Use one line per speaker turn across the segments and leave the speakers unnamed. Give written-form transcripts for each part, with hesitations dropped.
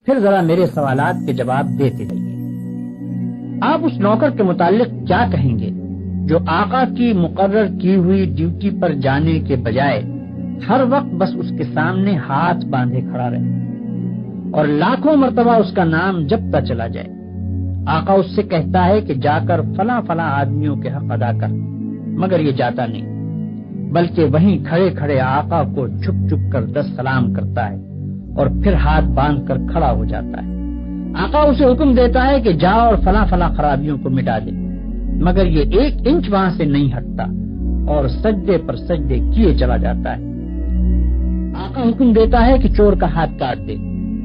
پھر ذرا میرے سوالات کے جواب دیتے رہیے۔ آپ اس نوکر کے متعلق کیا کہیں گے جو آقا کی مقرر کی ہوئی ڈیوٹی پر جانے کے بجائے ہر وقت بس اس کے سامنے ہاتھ باندھے کھڑا رہے اور لاکھوں مرتبہ اس کا نام جپتا چلا جائے؟ آقا اس سے کہتا ہے کہ جا کر فلاں فلاں آدمیوں کے حق ادا کر، مگر یہ جاتا نہیں، بلکہ وہیں کھڑے کھڑے آقا کو جھک جھک کر 10 سلام کرتا ہے اور پھر ہاتھ باندھ کر کھڑا ہو جاتا ہے۔ آقا اسے حکم دیتا ہے کہ جا اور فلاں فلاں خرابیوں کو مٹا دے، مگر یہ 1 انچ وہاں سے نہیں ہٹتا اور سجدے پر سجدے کیے چلا جاتا ہے۔ آقا حکم دیتا ہے کہ چور کا ہاتھ کاٹ دے،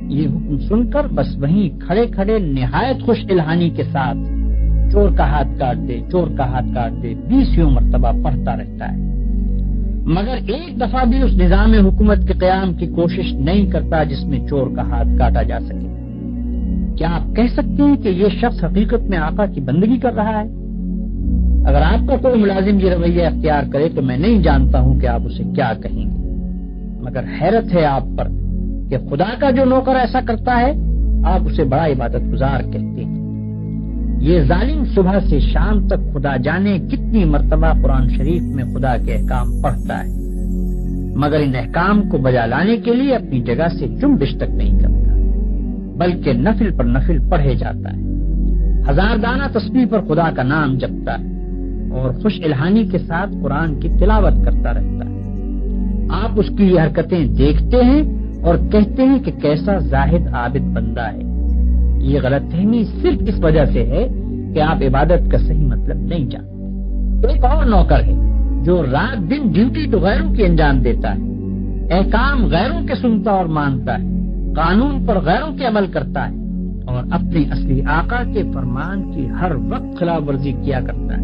یہ حکم سن کر بس وہیں کھڑے کھڑے نہایت خوش الہانی کے ساتھ چور کا ہاتھ کاٹ دے، چور کا ہاتھ کاٹ دے 20 مرتبہ پڑھتا رہتا ہے، مگر ایک دفعہ بھی اس نظام حکومت کے قیام کی کوشش نہیں کرتا جس میں چور کا ہاتھ کاٹا جا سکے۔ کیا آپ کہہ سکتے ہیں کہ یہ شخص حقیقت میں آقا کی بندگی کر رہا ہے؟ اگر آپ کا کوئی ملازم یہ رویہ اختیار کرے تو میں نہیں جانتا ہوں کہ آپ اسے کیا کہیں گے، مگر حیرت ہے آپ پر کہ خدا کا جو نوکر ایسا کرتا ہے آپ اسے بڑا عبادت گزار کہتے ہیں۔ یہ ظالم صبح سے شام تک خدا جانے کتنی مرتبہ قرآن شریف میں خدا کے احکام پڑھتا ہے، مگر ان احکام کو بجا لانے کے لیے اپنی جگہ سے جنبش تک نہیں کرتا، بلکہ نفل پر نفل پڑھے جاتا ہے، 1000 دانہ تسبیح پر خدا کا نام جپتا ہے اور خوش الہانی کے ساتھ قرآن کی تلاوت کرتا رہتا ہے۔ آپ اس کی یہ حرکتیں دیکھتے ہیں اور کہتے ہیں کہ کیسا زاہد عابد بندہ ہے۔ یہ غلط فہمی صرف اس وجہ سے ہے کہ آپ عبادت کا صحیح مطلب نہیں جانتے۔ ایک اور نوکر ہے جو رات دن ڈیوٹی تو غیروں کی انجام دیتا ہے، احکام غیروں کے سنتا اور مانتا ہے، قانون پر غیروں کے عمل کرتا ہے اور اپنے اصلی آقا کے فرمان کی ہر وقت خلاف ورزی کیا کرتا ہے،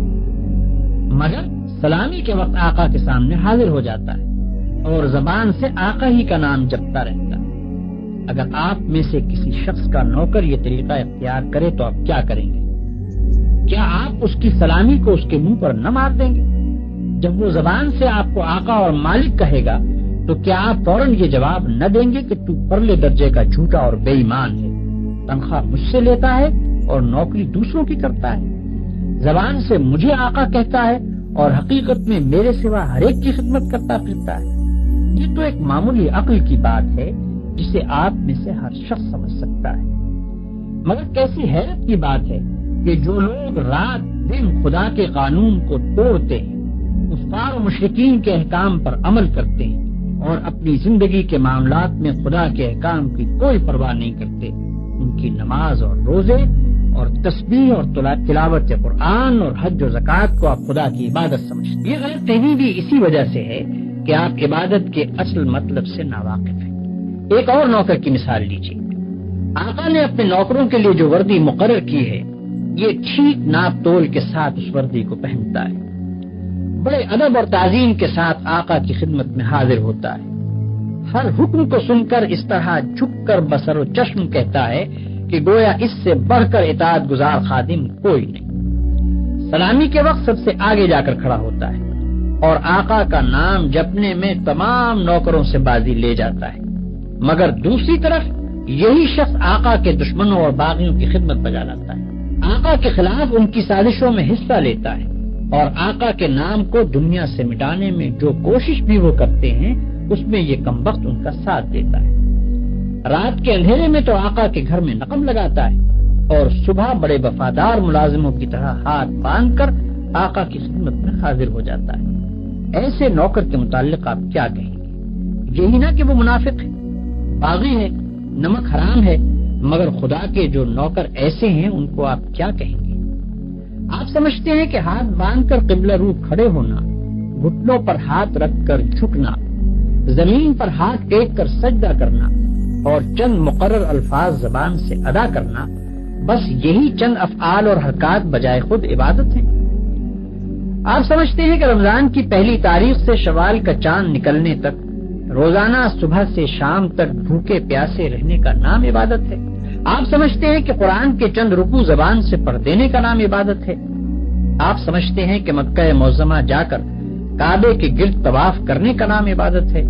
مگر سلامی کے وقت آقا کے سامنے حاضر ہو جاتا ہے اور زبان سے آقا ہی کا نام جپتا رہتا ہے۔ اگر آپ میں سے کسی شخص کا نوکر یہ طریقہ اختیار کرے تو آپ کیا کریں گے؟ کیا آپ اس کی سلامی کو اس کے منہ پر نہ مار دیں گے؟ جب وہ زبان سے آپ کو آقا اور مالک کہے گا تو کیا آپ فوراً یہ جواب نہ دیں گے کہ تو پرلے درجے کا جھوٹا اور بے ایمان ہے، تنخواہ مجھ سے لیتا ہے اور نوکری دوسروں کی کرتا ہے، زبان سے مجھے آقا کہتا ہے اور حقیقت میں میرے سوا ہر ایک کی خدمت کرتا پھرتا ہے؟ یہ تو ایک معمولی عقل کی بات ہے جسے آپ میں سے ہر شخص سمجھ سکتا ہے، مگر کیسی حیرت کی بات ہے کہ جو لوگ رات دن خدا کے قانون کو توڑتے ہیں، کفار و مشرکین کے احکام پر عمل کرتے ہیں اور اپنی زندگی کے معاملات میں خدا کے احکام کی کوئی پرواہ نہیں کرتے، ان کی نماز اور روزے اور تسبیح اور تلاوت قرآن اور حج و زکوٰۃ کو آپ خدا کی عبادت سمجھتے ہیں۔ یہ غلط فہمی بھی اسی وجہ سے ہے کہ آپ عبادت کے اصل مطلب سے ناواقف ہیں۔ ایک اور نوکر کی مثال لیجیے۔ آقا نے اپنے نوکروں کے لیے جو وردی مقرر کی ہے، یہ ٹھیک ناپ تول کے ساتھ اس وردی کو پہنتا ہے، بڑے ادب اور تعظیم کے ساتھ آقا کی خدمت میں حاضر ہوتا ہے، ہر حکم کو سن کر اس طرح جھک کر بصر و چشم کہتا ہے کہ گویا اس سے بڑھ کر اطاعت گزار خادم کوئی نہیں، سلامی کے وقت سب سے آگے جا کر کھڑا ہوتا ہے اور آقا کا نام جپنے میں تمام نوکروں سے بازی لے جاتا ہے، مگر دوسری طرف یہی شخص آقا کے دشمنوں اور باغیوں کی خدمت بجا لاتا ہے، آقا کے خلاف ان کی سازشوں میں حصہ لیتا ہے اور آقا کے نام کو دنیا سے مٹانے میں جو کوشش بھی وہ کرتے ہیں اس میں یہ کمبخت ان کا ساتھ دیتا ہے۔ رات کے اندھیرے میں تو آقا کے گھر میں نقم لگاتا ہے اور صبح بڑے وفادار ملازموں کی طرح ہاتھ باندھ کر آقا کی خدمت میں حاضر ہو جاتا ہے۔ ایسے نوکر کے متعلق آپ کیا کہیں گے؟ یہی نہ کہ وہ منافق ہے، باغی ہے، نمک حرام ہے، مگر خدا کے جو نوکر ایسے ہیں ان کو آپ کیا کہیں گے؟ آپ سمجھتے ہیں کہ ہاتھ باندھ کر قبلہ رو کھڑے ہونا، گھٹنوں پر ہاتھ رکھ کر جھکنا، زمین پر ہاتھ ٹیک کر سجدہ کرنا اور چند مقرر الفاظ زبان سے ادا کرنا، بس یہی چند افعال اور حرکات بجائے خود عبادت ہے؟ آپ سمجھتے ہیں کہ رمضان کی پہلی تاریخ سے شوال کا چاند نکلنے تک روزانہ صبح سے شام تک بھوکے پیاسے رہنے کا نام عبادت ہے؟ آپ سمجھتے ہیں کہ قرآن کے چند رکوع زبان سے پڑھ دینے کا نام عبادت ہے؟ آپ سمجھتے ہیں کہ مکہ معظمہ جا کر کعبے کے گرد طواف کرنے کا نام عبادت ہے؟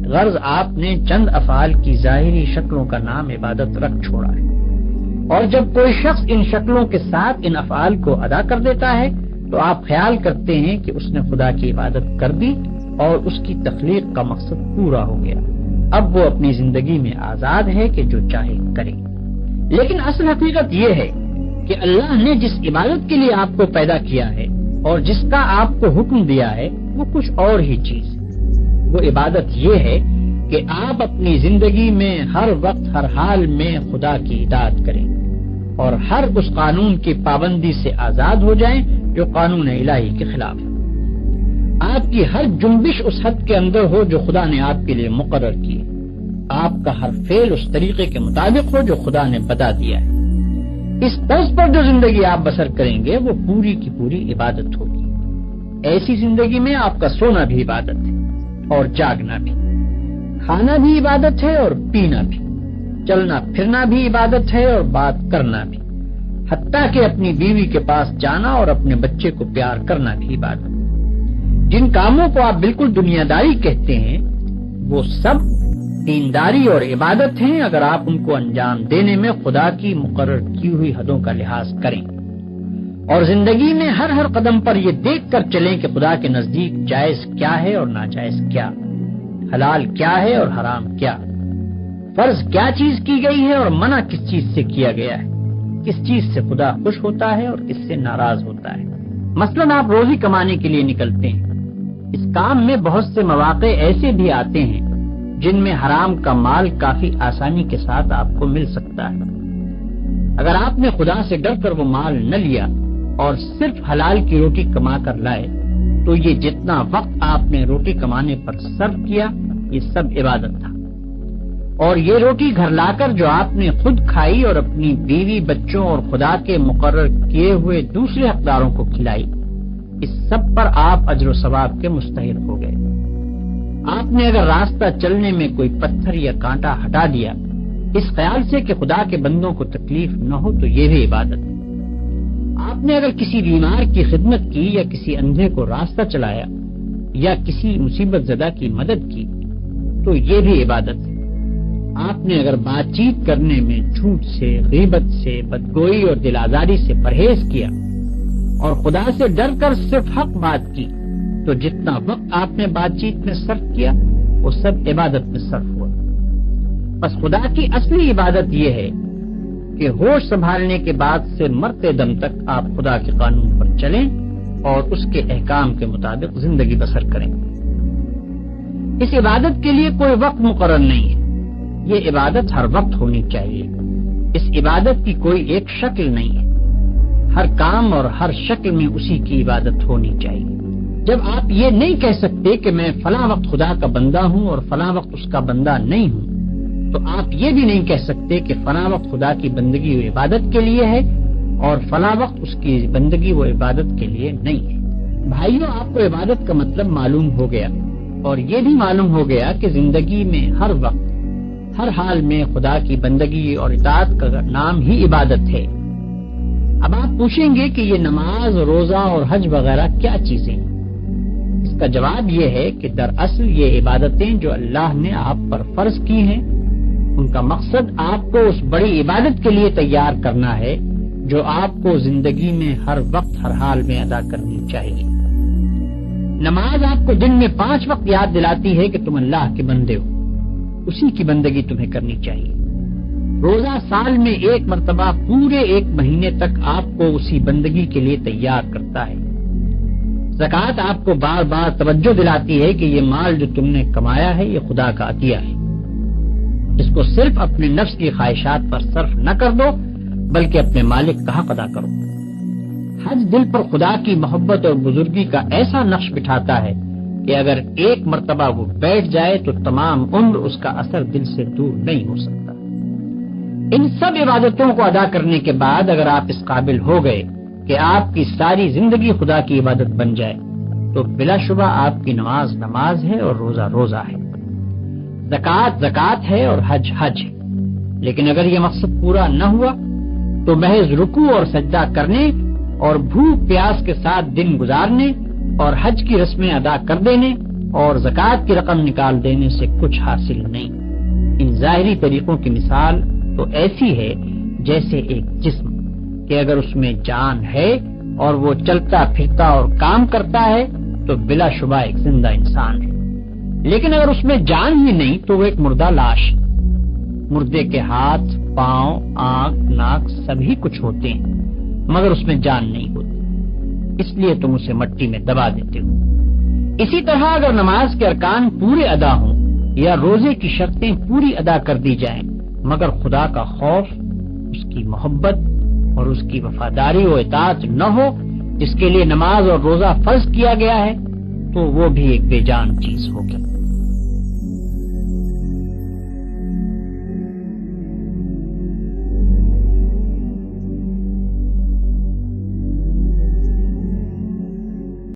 غرض آپ نے چند افعال کی ظاہری شکلوں کا نام عبادت رکھ چھوڑا ہے، اور جب کوئی شخص ان شکلوں کے ساتھ ان افعال کو ادا کر دیتا ہے تو آپ خیال کرتے ہیں کہ اس نے خدا کی عبادت کر دی اور اس کی تخلیق کا مقصد پورا ہو گیا، اب وہ اپنی زندگی میں آزاد ہے کہ جو چاہے کرے۔ لیکن اصل حقیقت یہ ہے کہ اللہ نے جس عبادت کے لیے آپ کو پیدا کیا ہے اور جس کا آپ کو حکم دیا ہے وہ کچھ اور ہی چیز ہے۔ وہ عبادت یہ ہے کہ آپ اپنی زندگی میں ہر وقت ہر حال میں خدا کی اطاعت کریں اور ہر اس قانون کی پابندی سے آزاد ہو جائیں جو قانون الہی کے خلاف ہے۔ آپ کی ہر جنبش اس حد کے اندر ہو جو خدا نے آپ کے لیے مقرر کی ہے، آپ کا ہر فعل اس طریقے کے مطابق ہو جو خدا نے بتا دیا ہے۔ اس طرز پر جو زندگی آپ بسر کریں گے وہ پوری کی پوری عبادت ہوگی۔ ایسی زندگی میں آپ کا سونا بھی عبادت ہے اور جاگنا بھی، کھانا بھی عبادت ہے اور پینا بھی، چلنا پھرنا بھی عبادت ہے اور بات کرنا بھی، حتیٰ کہ اپنی بیوی کے پاس جانا اور اپنے بچے کو پیار کرنا بھی عبادت ہے۔ جن کاموں کو آپ بالکل دنیا داری کہتے ہیں وہ سب دینداری اور عبادت ہیں اگر آپ ان کو انجام دینے میں خدا کی مقرر کی ہوئی حدوں کا لحاظ کریں اور زندگی میں ہر ہر قدم پر یہ دیکھ کر چلیں کہ خدا کے نزدیک جائز کیا ہے اور ناجائز کیا، حلال کیا ہے اور حرام کیا، فرض کیا چیز کی گئی ہے اور منع کس چیز سے کیا گیا ہے، کس چیز سے خدا خوش ہوتا ہے اور کس سے ناراض ہوتا ہے۔ مثلاً آپ روزی کمانے کے لیے نکلتے ہیں، اس کام میں بہت سے مواقع ایسے بھی آتے ہیں جن میں حرام کا مال کافی آسانی کے ساتھ آپ کو مل سکتا ہے۔ اگر آپ نے خدا سے ڈر کر وہ مال نہ لیا اور صرف حلال کی روٹی کما کر لائے تو یہ جتنا وقت آپ نے روٹی کمانے پر صرف کیا یہ سب عبادت تھا، اور یہ روٹی گھر لا کر جو آپ نے خود کھائی اور اپنی بیوی بچوں اور خدا کے مقرر کیے ہوئے دوسرے حقداروں کو کھلائی، اس سب پر آپ اجر و ثواب کے مستحق ہو گئے۔ آپ نے اگر راستہ چلنے میں کوئی پتھر یا کانٹا ہٹا دیا اس خیال سے کہ خدا کے بندوں کو تکلیف نہ ہو تو یہ بھی عبادت ہے۔ آپ نے اگر کسی بیمار کی خدمت کی یا کسی اندھے کو راستہ چلایا یا کسی مصیبت زدہ کی مدد کی تو یہ بھی عبادت ہے۔ آپ نے اگر بات چیت کرنے میں جھوٹ سے، غیبت سے، بدگوئی اور دل آزاری سے پرہیز کیا اور خدا سے ڈر کر صرف حق بات کی تو جتنا وقت آپ نے بات چیت میں صرف کیا وہ سب عبادت میں صرف ہوا۔ بس خدا کی اصلی عبادت یہ ہے کہ ہوش سنبھالنے کے بعد سے مرتے دم تک آپ خدا کے قانون پر چلیں اور اس کے احکام کے مطابق زندگی بسر کریں۔ اس عبادت کے لیے کوئی وقت مقرر نہیں ہے، یہ عبادت ہر وقت ہونی چاہیے۔ اس عبادت کی کوئی ایک شکل نہیں ہے، ہر کام اور ہر شکل میں اسی کی عبادت ہونی چاہیے۔ جب آپ یہ نہیں کہہ سکتے کہ میں فلاں وقت خدا کا بندہ ہوں اور فلاں وقت اس کا بندہ نہیں ہوں تو آپ یہ بھی نہیں کہہ سکتے کہ فلاں وقت خدا کی بندگی و عبادت کے لیے ہے اور فلاں وقت اس کی بندگی و عبادت کے لیے نہیں ہے۔ بھائیوں، آپ کو عبادت کا مطلب معلوم ہو گیا اور یہ بھی معلوم ہو گیا کہ زندگی میں ہر وقت ہر حال میں خدا کی بندگی اور اطاعت کا نام ہی عبادت ہے۔ اب آپ پوچھیں گے کہ یہ نماز، روزہ اور حج وغیرہ کیا چیزیں ہیں؟ اس کا جواب یہ ہے کہ دراصل یہ عبادتیں جو اللہ نے آپ پر فرض کی ہیں ان کا مقصد آپ کو اس بڑی عبادت کے لیے تیار کرنا ہے جو آپ کو زندگی میں ہر وقت ہر حال میں ادا کرنی چاہیے۔ نماز آپ کو دن میں 5 وقت یاد دلاتی ہے کہ تم اللہ کے بندے ہو، اسی کی بندگی تمہیں کرنی چاہیے۔ روزہ سال میں 1 مرتبہ پورے 1 مہینے تک آپ کو اسی بندگی کے لیے تیار کرتا ہے۔ زکوٰۃ آپ کو بار بار توجہ دلاتی ہے کہ یہ مال جو تم نے کمایا ہے یہ خدا کا عطیہ ہے، اس کو صرف اپنے نفس کی خواہشات پر صرف نہ کر دو بلکہ اپنے مالک کا حق ادا کرو۔ حج دل پر خدا کی محبت اور بزرگی کا ایسا نقش بٹھاتا ہے کہ اگر 1 مرتبہ وہ بیٹھ جائے تو تمام عمر اس کا اثر دل سے دور نہیں ہو سکتا۔ ان سب عبادتوں کو ادا کرنے کے بعد اگر آپ اس قابل ہو گئے کہ آپ کی ساری زندگی خدا کی عبادت بن جائے تو بلا شبہ آپ کی نماز نماز ہے اور روزہ روزہ ہے، زکوٰۃ زکوٰۃ ہے اور حج حج ہے۔ لیکن اگر یہ مقصد پورا نہ ہوا تو محض رکوع اور سجدہ کرنے اور بھوک پیاس کے ساتھ دن گزارنے اور حج کی رسمیں ادا کر دینے اور زکوٰۃ کی رقم نکال دینے سے کچھ حاصل نہیں۔ ان ظاہری طریقوں کی مثال تو ایسی ہے جیسے ایک جسم کہ اگر اس میں جان ہے اور وہ چلتا پھرتا اور کام کرتا ہے تو بلا شبہ ایک زندہ انسان ہے، لیکن اگر اس میں جان ہی نہیں تو وہ ایک مردہ لاش ہے۔ مردے کے ہاتھ، پاؤں، آنکھ، ناک سبھی کچھ ہوتے ہیں مگر اس میں جان نہیں ہوتی، اس لیے تم اسے مٹی میں دبا دیتے ہو۔ اسی طرح اگر نماز کے ارکان پورے ادا ہوں یا روزے کی شرطیں پوری ادا کر دی جائیں مگر خدا کا خوف، اس کی محبت اور اس کی وفاداری و اطاعت نہ ہو جس کے لیے نماز اور روزہ فرض کیا گیا ہے، تو وہ بھی ایک بے جان چیز ہوگی۔